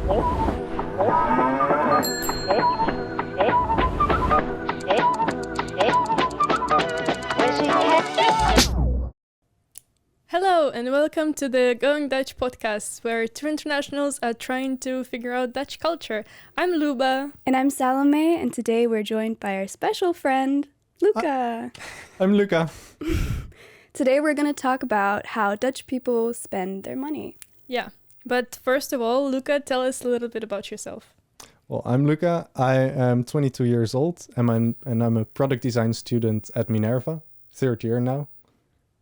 Hello and welcome to the Going Dutch podcast, where two internationals are trying to figure out Dutch culture. I'm Luba. And I'm Salome, and today we're joined by our special friend, Luca. I'm Luca. Today we're going to talk about how Dutch people spend their money. Yeah, but first of all, Luca, tell us a little bit about yourself. Well, I'm Luca. I am 22 years old, and I'm a product design student at Minerva, third year now.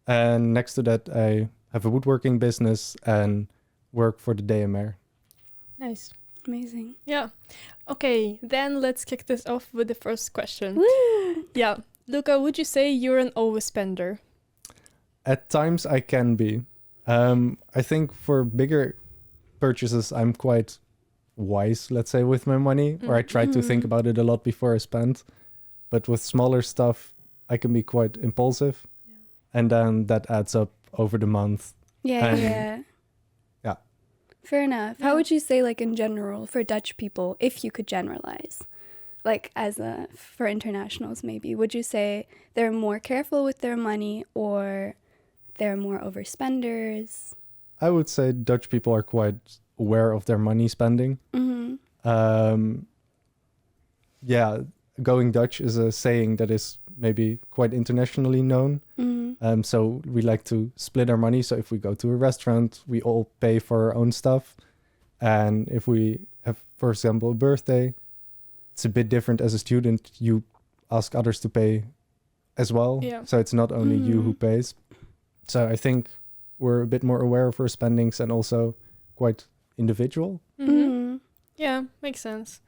And next to that, I have a woodworking business and work for the DMR. Nice. Amazing. Yeah. Okay, then let's kick this off with the first question. Woo! Yeah. Luca, would you say you're an overspender? At times, I can be. I think for bigger purchases, I'm quite wise, let's say, with my money, or I try to think about it a lot before I spend. But with smaller stuff, I can be quite impulsive. And then that adds up over the month. Yeah. Yeah. Fair enough. Yeah. How would you say, like, in general, for Dutch people, if you could generalize, like, for internationals maybe, would you say they're more careful with their money or they're more overspenders? I would say Dutch people are quite aware of their money spending. Mm-hmm. Yeah, going Dutch is a saying that is maybe quite internationally known. Mm-hmm. So we like to split our money. So if we go to a restaurant, we all pay for our own stuff. And if we have, for example, a birthday, it's a bit different as a student. You ask others to pay as well. Yeah. So it's not only you who pays. So I think we're a bit more aware of our spendings and also quite individual. Mm-hmm. Yeah, makes sense.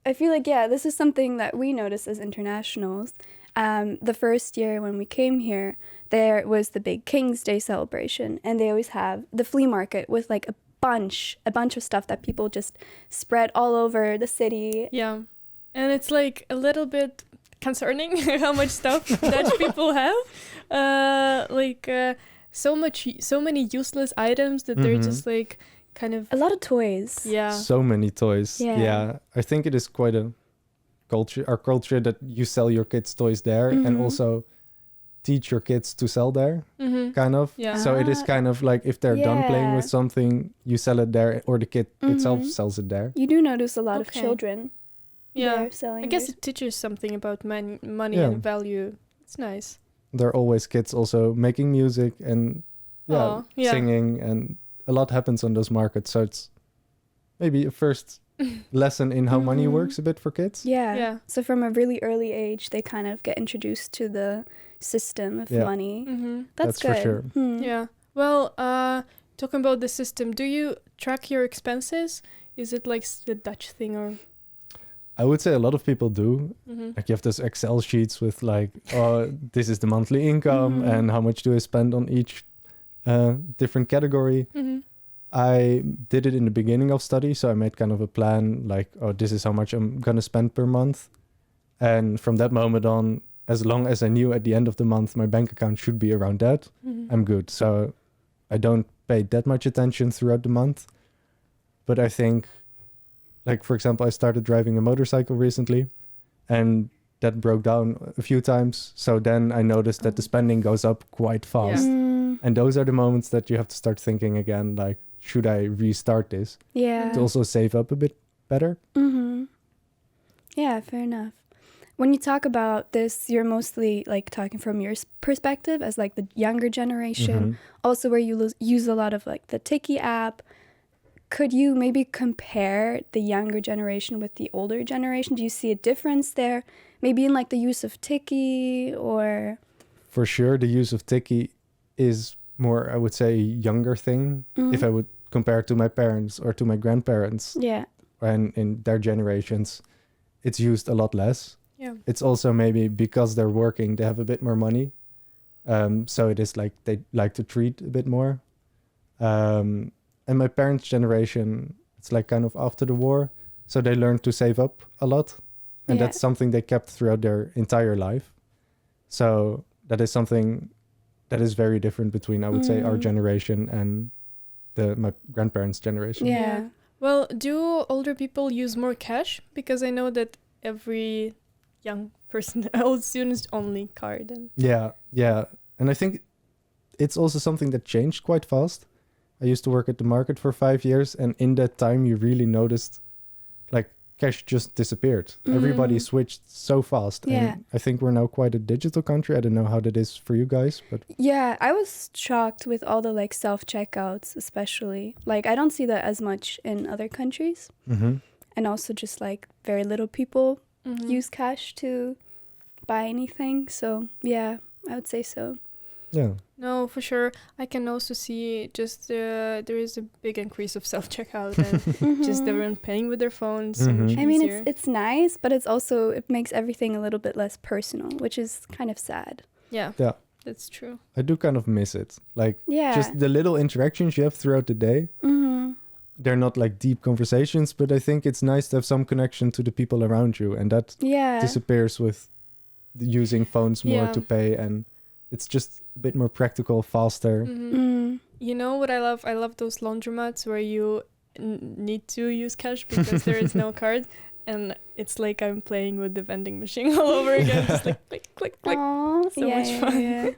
I feel like, yeah, this is something that we notice as internationals. The first year when we came here, there was the big King's Day celebration, and they always have the flea market with like a bunch of stuff that people just spread all over the city. Yeah. And it's like a little bit concerning how much stuff Dutch people have. So many useless items that they're just like kind of A lot of toys. yeah. So many toys. Yeah. Yeah. I think it is quite a our culture that you sell your kids toys there and also teach your kids to sell there, kind of. Yeah. So it is kind of like if they're done playing Yeah. with something, you sell it there, or the kid itself sells it there. You do notice a lot of Okay. children Yeah. there selling. I guess their- it teaches something about money Yeah. and value. It's nice. There are always kids also making music and Aw, yeah. singing, and a lot happens on those markets. So it's maybe a first lesson in how money works a bit for kids. Yeah. Yeah. So from a really early age, they kind of get introduced to the system of Yeah. money. Mm-hmm. That's for good. sure. Yeah. Well, talking about the system, do you track your expenses? Is it like the Dutch thing or? I would say a lot of people do. Mm-hmm. Like you have those Excel sheets with like, oh, this is the monthly income and how much do I spend on each different category. Mm-hmm. I did it in the beginning of study, so I made kind of a plan like, oh, this is how much I'm gonna spend per month. And from that moment on, as long as I knew at the end of the month my bank account should be around that, I'm good. So I don't pay that much attention throughout the month. But I think, like, for example, I started driving a motorcycle recently and that broke down a few times. So then I noticed that the spending goes up quite fast. Mm, And those are the moments that you have to start thinking again, like, should I restart this yeah. to also save up a bit better? Mm-hmm. Yeah, fair enough. When you talk about this, you're mostly like talking from your perspective as like the younger generation, also where you use a lot of like the Tiki app. Could you maybe compare the younger generation with the older generation? Do you see a difference there? Maybe in like the use of Tiki or... For sure, the use of Tiki is more, I would say, a younger thing. If I would compare it to my parents or to my grandparents, Yeah. and in their generations, it's used a lot less. Yeah. It's also maybe because they're working, they have a bit more money. So it is like they like to treat a bit more. And my parents' generation, it's like kind of after the war. So they learned to save up a lot. And Yeah. that's something they kept throughout their entire life. So that is something that is very different between, I would say, our generation and my grandparents' generation. Yeah. Well, do older people use more cash? Because I know that every young person, old students only card. And Yeah. And I think it's also something that changed quite fast. I used to work at the market for 5 years, and in that time you really noticed like cash just disappeared. Everybody switched so fast. Yeah. And I think we're now quite a digital country. I don't know how that is for you guys, but Yeah, I was shocked with all the like self-checkouts, especially. Like, I don't see that as much in other countries. And also just like very little people use cash to buy anything. So yeah, I would say so. yeah. no, for sure. I can also see just there is a big increase of self-checkout and just everyone paying with their phones. So much I mean, easier. it's nice, but it's also, it makes everything a little bit less personal, which is kind of sad. Yeah. Yeah. That's true. I do kind of miss it. Like Yeah. just the little interactions you have throughout the day. They're not like deep conversations, but I think it's nice to have some connection to the people around you, and that Yeah. disappears with using phones more Yeah. to pay, and it's just a bit more practical, faster. You know what I love? I love those laundromats where you need to use cash because there is no card. And it's like I'm playing with the vending machine all over again. Just like click, click, click. Aw, So much fun.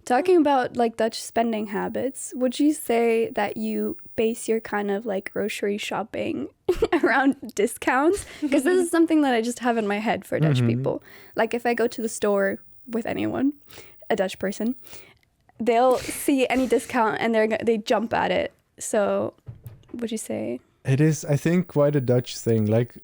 Talking about like Dutch spending habits, would you say that you base your kind of like grocery shopping around discounts? Because this is something that I just have in my head for Dutch people. Like if I go to the store with anyone, a Dutch person, they'll see any discount and they jump at it. So would you say? It is, I think, quite a Dutch thing. Like,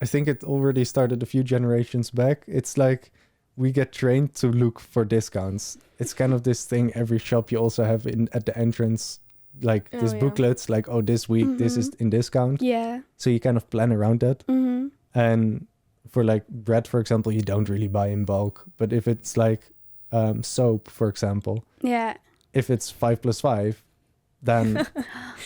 I think it already started a few generations back. It's like we get trained to look for discounts. It's kind of this thing every shop you also have at the entrance, like this booklets, like, oh, this week this is in discount. Yeah. So you kind of plan around that. And for like bread, for example, you don't really buy in bulk. But if it's like soap, for example, Yeah. if it's 5 plus 5, then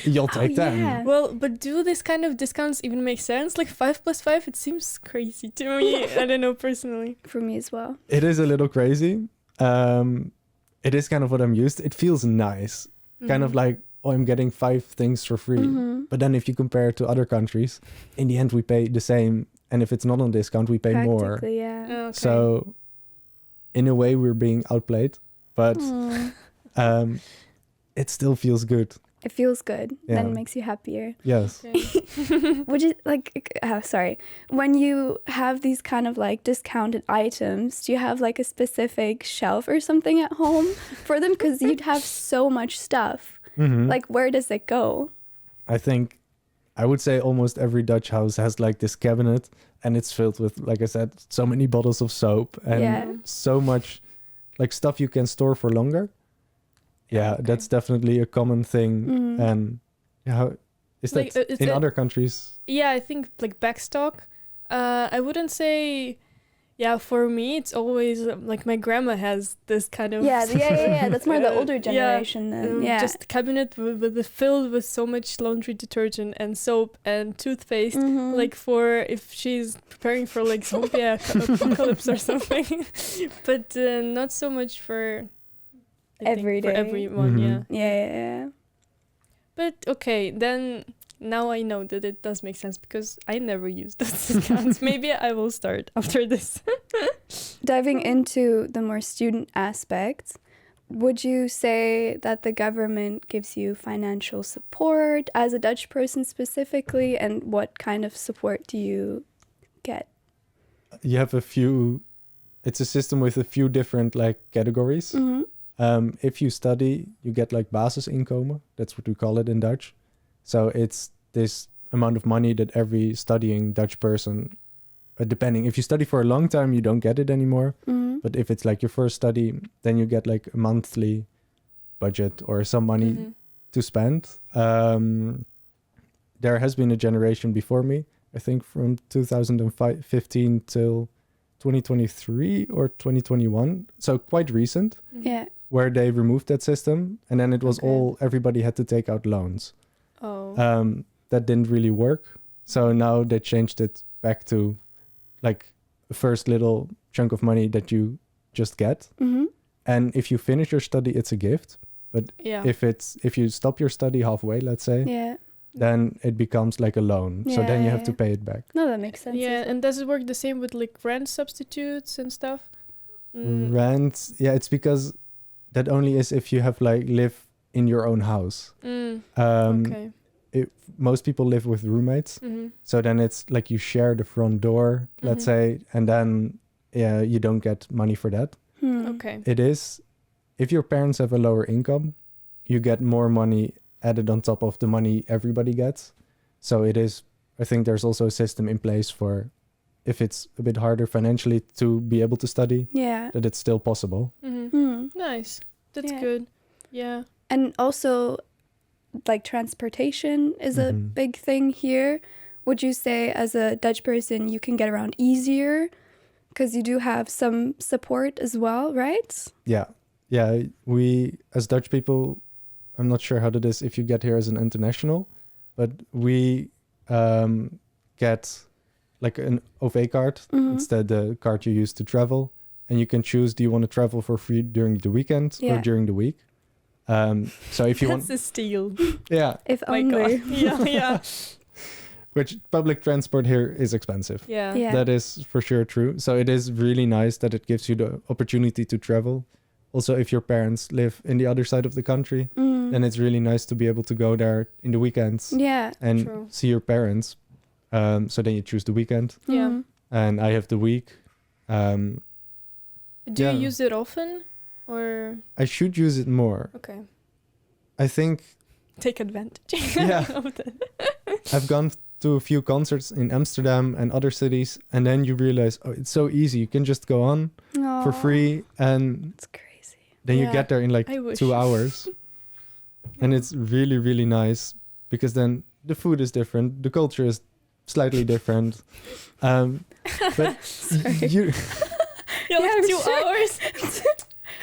you'll take them. yeah. Well, but do this kind of discounts even make sense? Like 5 plus 5, it seems crazy to me. I don't know personally. For me as well. It is a little crazy. It is kind of what I'm used to. It feels nice. Kind of like, oh, I'm getting 5 things for free. But then if you compare it to other countries, in the end we pay the same. And if it's not on discount, we pay more. Practically, yeah. Okay. So in a way we're being outplayed. But it still feels good. It feels good. Yeah. Then it makes you happier. Yes. Okay. Would you like, sorry, when you have these kind of like discounted items, do you have like a specific shelf or something at home for them? Because you'd have so much stuff. Like, where does it go? I think I would say almost every Dutch house has like this cabinet, and it's filled with, like I said, so many bottles of soap and Yeah. so much like stuff you can store for longer. Yeah, Okay. that's definitely a common thing. And how is Like, that is in it- other countries? Yeah, I think like backstock. I wouldn't say. Yeah, for me, it's always like my grandma has this kind of. Yeah. That's more the older Yeah, generation then. Yeah. Just cabinet filled with so much laundry detergent and soap and toothpaste. Like for if she's preparing for like zombie apocalypse or something, but not so much for I think, Every for day. everyone. Yeah, Yeah. but okay, then now I know that it does make sense because I never use those discounts. Maybe I will start after this. Diving into the more student aspects, would you say that the government gives you financial support as a Dutch person specifically, and what kind of support do you get? You have a few. It's a system with a few different like categories. If you study, you get like basisinkomen. That's what we call it in Dutch. So it's this amount of money that every studying Dutch person, depending, if you study for a long time, you don't get it anymore. But if it's like your first study, then you get like a monthly budget or some money to spend. There has been a generation before me, I think from 2015 till 2023 or 2021. So quite recent, Yeah. where they removed that system. And then it was Okay. everybody had to take out loans. Oh. That didn't really work. So now they changed it back to like the first little chunk of money that you just get. And if you finish your study, it's a gift. But yeah. if you stop your study halfway, let's say, Yeah. then it becomes like a loan. So then you have to Yeah. pay it back. No, that makes sense. Yeah, and does it work the same with like rent substitutes and stuff? Rent, yeah, it's because that only is if you have like live in your own house. Okay. Most people live with roommates. Mm-hmm. So then it's like you share the front door, let's Mhm. say, and then you don't get money for that. Okay. It is, if your parents have a lower income, you get more money added on top of the money everybody gets. So it is, I think there's also a system in place for if it's a bit harder financially to be able to study, Yeah. that it's still possible. Mm-hmm. Nice. That's Yeah. good. Yeah. And also, like transportation is a Mhm. big thing here. Would you say, as a Dutch person, you can get around easier because you do have some support as well, right? Yeah. We, as Dutch people, I'm not sure how that is if you get here as an international, but we get like an OV card. Mhm. It's the card you use to travel. And you can choose, do you want to travel for free during the weekend or Yeah. during the week? So if you That's want, a steal. yeah, If My only. God. Yeah. Yeah. which public transport here is expensive. Yeah. Yeah. That is for sure true. So it is really nice that it gives you the opportunity to travel. Also, if your parents live in the other side of the country, Mm. then it's really nice to be able to go there in the weekends Yeah. and True. see your parents. So then you choose the weekend, Yeah. Mhm. and I have the week. Do Yeah. you use it often, or I should use it more. okay, I think take advantage? Yeah. of that. I've gone to a few concerts in Amsterdam and other cities, and then you realize, oh, it's so easy. You can just go on for Aw, free, and It's crazy. then you Yeah, get there in like I wish. 2 hours. And it's really, really nice because then the food is different, the culture is slightly different. But Sorry. you, Yeah, Yeah, like I'm 2 sure. hours.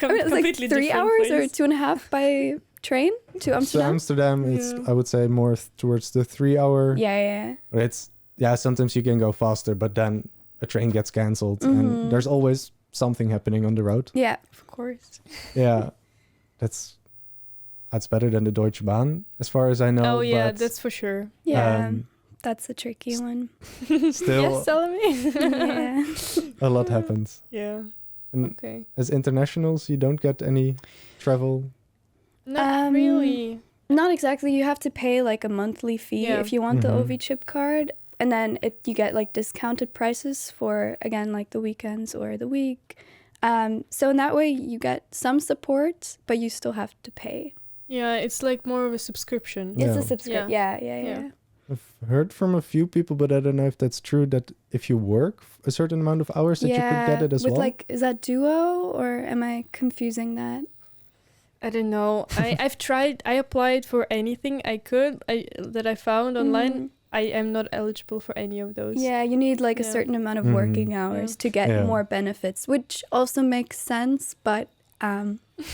I mean, it's like 3 hours or 2.5 by train to so Amsterdam. Amsterdam, it's, Yeah. I would say, more towards the 3 hour. Yeah. But it's, sometimes you can go faster, but then a train gets cancelled Mhm. and there's always something happening on the road. Yeah. Of course. Yeah, that's better than the Deutsche Bahn, as far as I know. Oh yeah, but, that's for sure. Yeah. um, That's a tricky one. still Yes, Salome. Yeah. a lot happens. Yeah. And Okay. as internationals, you don't get any travel. Not really. Not exactly. You have to pay like a monthly fee Yeah. if you want Mhm. the OV chip card. And then you get like discounted prices for, again, like the weekends or the week. So in that way, you get some support, but you still have to pay. Yeah, it's like more of a subscription. Yeah. It's a subscription. Yeah. Yeah. I've heard from a few people, but I don't know if that's true, that if you work a certain amount of hours that you could get it as with well. like, is that Duo or am I confusing that? I don't know. I've tried. I applied for anything I could. that I found online. Mhm. I am not eligible for any of those. Yeah, you need like a Yeah. certain amount of Mhm. working hours Yeah. to get Yeah. more benefits, which also makes sense, but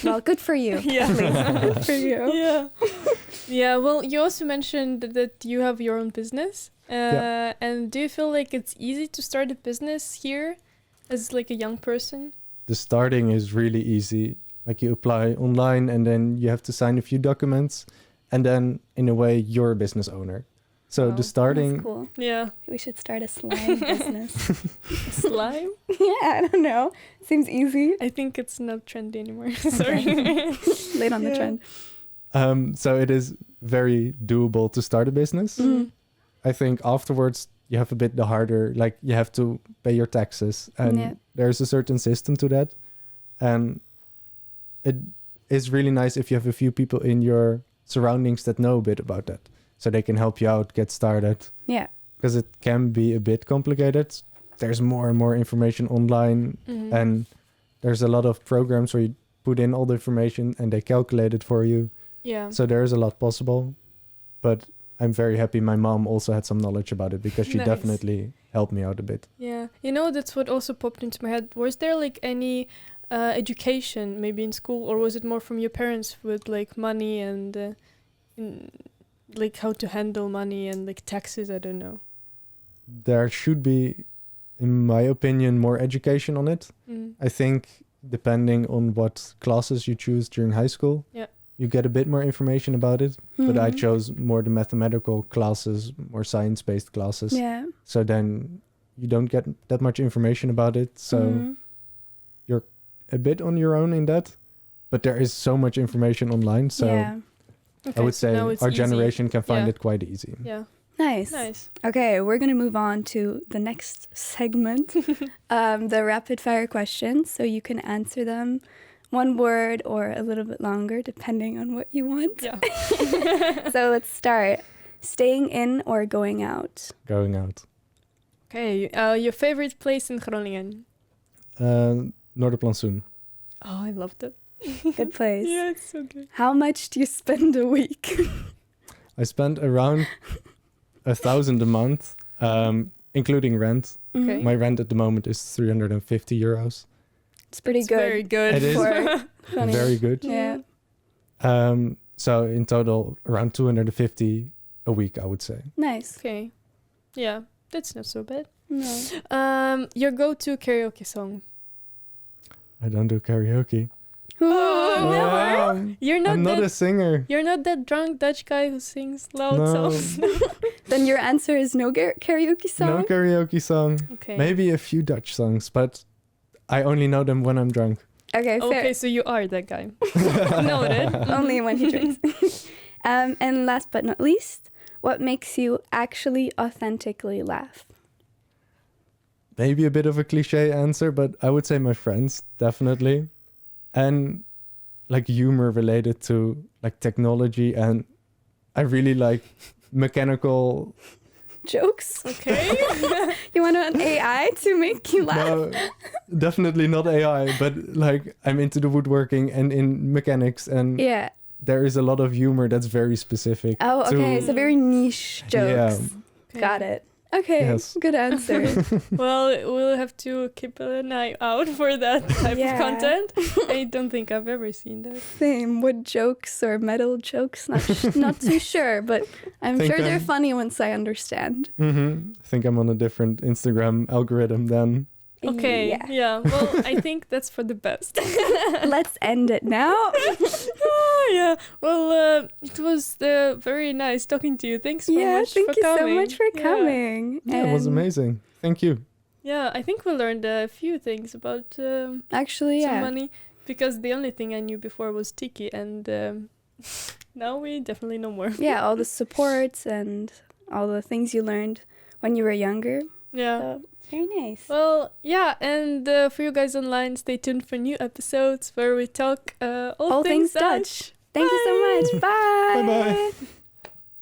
well, good for you. Yeah. Good for you. Yeah. Yeah. Well, you also mentioned that you have your own business. Yeah. And do you feel like it's easy to start a business here as like a young person? The starting is really easy. Like you apply online and then you have to sign a few documents, and then in a way you're a business owner. So Wow. the starting, That's cool. Yeah. We should start a slime business. Slime? Yeah, I don't know. Seems easy. I think it's not trendy anymore. Sorry. Late on the Yeah. trend. so it is very doable to start a business. Mm. I think afterwards you have a bit the harder, like you have to pay your taxes, and Yeah. there's a certain system to that. And it is really nice if you have a few people in your surroundings that know a bit about that, so they can help you out, get started, Yeah. because it can be a bit complicated. There's more and more information online, Mhm. and there's a lot of programs where you put in all the information and they calculate it for you. Yeah. So there is a lot possible, but I'm very happy my mom also had some knowledge about it, because she Nice. definitely helped me out a bit. Yeah. You know, that's what also popped into my head. Was there like any education maybe in school, or was it more from your parents with like money and like how to handle money and like taxes? I don't know. There should be, in my opinion, more education on it. Mm. I think depending on what classes you choose during high school, Yeah. you get a bit more information about it. But I Mhm. chose more the mathematical classes, more science-based classes. Yeah. So then you don't get that much information about it. So Mhm. you're a bit on your own in that. But there is so much information online. So yeah. Okay, I would so say now it's our easy. generation can find Yeah. it quite easy. Yeah, Nice. nice. Okay, we're going to move on to the next segment, the rapid fire questions. So you can answer them one word or a little bit longer, depending on what you want. Yeah. So let's start. Staying in or going out? Going out. Okay, your favorite place in Groningen? Noorderplantsoen. Oh, I loved it. Good place. Yeah, it's so good. How much do you spend a week? I spend around 1,000 a month, including rent. Okay. Mhm. My rent at the moment is 350 euros. It's pretty It's good. very good. It is. For Groningen. Very good. Yeah. So in total, around 250 a week, I would say. Nice. Okay. Yeah, that's not so bad. No. Your go-to karaoke song? I don't do karaoke. Oh, never. You're not I'm not that. a singer. You're not that drunk Dutch guy who sings loud No. songs. Then your answer is no karaoke song? No karaoke song. Okay. Maybe a few Dutch songs, but I only know them when I'm drunk. Okay, fair. Okay, so you are that guy. Noted. Only when he drinks. And last but not least, what makes you actually authentically laugh? Maybe a bit of a cliche answer, but I would say my friends, definitely. And like humor related to like technology, and I really like mechanical. Jokes? Okay. You want an AI to make you laugh? No, definitely not AI, but like I'm into the woodworking and in mechanics, and Yeah. there is a lot of humor that's very specific. Oh, okay. to- So very niche jokes. Yeah. Got it. Okay. Yes. Good answer. Well, we'll have to keep an eye out for that type Yeah. of content. I don't think I've ever seen that. Same. Wood jokes or metal jokes? Not too sure, but I'm Think sure they're I'm- funny once I understand. I think I'm on a different Instagram algorithm then. Okay. Yeah. Yeah. Well, I think that's for the best. Let's end it now. Oh, yeah. Well, it was very nice talking to you. Thanks so Yeah, much thank for you coming. so much for Yeah. coming. Yeah, it was And amazing. Thank you. Yeah, I think we learned a few things about Actually, some yeah. money, because the only thing I knew before was Tiki, and now we definitely know more. Yeah, all the supports and all the things you learned when you were younger. Yeah. So, very nice. Well, yeah, and for you guys online, stay tuned for new episodes where we talk all things Dutch. Thank you so much. Bye. Bye-bye.